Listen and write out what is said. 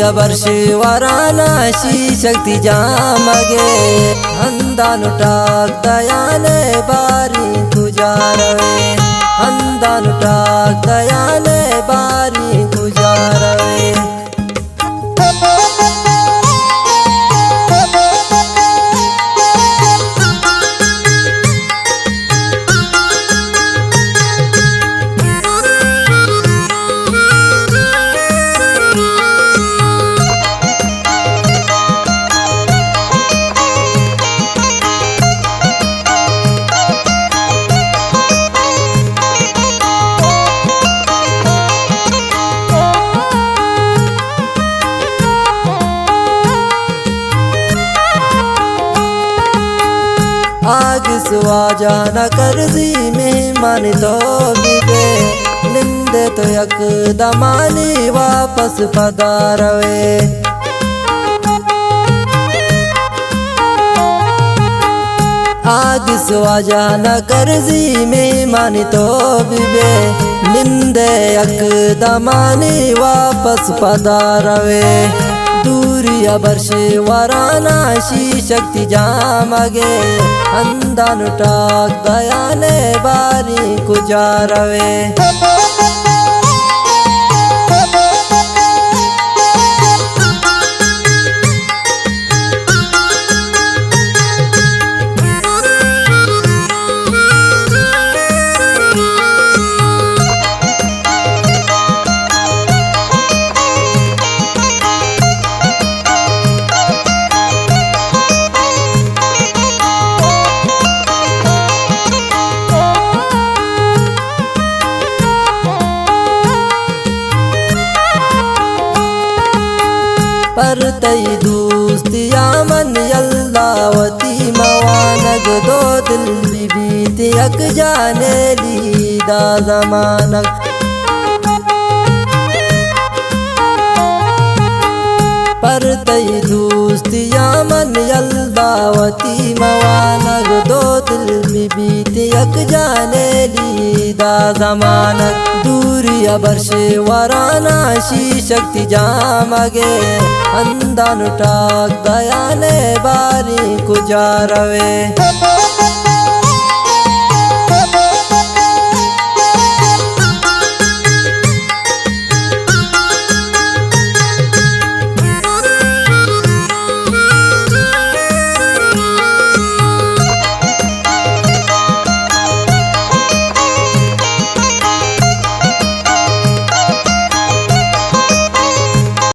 वर्षे वाराणसी शक्ति जामगे अंदानु टाक दयाने बारी गुजारवे अंदानु टाक दयाने बारी गुजारवे। आग सुवाजा न करजी मेहमान तो बिबे निंदे तो यक दमानी वापस पधारवे। आग सुवाजा न करजी मेहमान तो बिबे निंदे यक दमानी वापस पधारवे। दूरिया वर्षे वाराणसी शक्ति जामगे अंदानु टाक दयाने बारी गुजारवे। परतई दोस्तिया मन यल्लावती मवानग दो दिल बीत यक जाने लीदा जमानक। परतई दोस्तिया मन यल्लावती मवानग दो दिल बीत यक जाने लीदा जमानक। दूरिया वर्षे वाराणसी शक्ति जामगे अंदानु टाक दयाने बारी गुजारवे।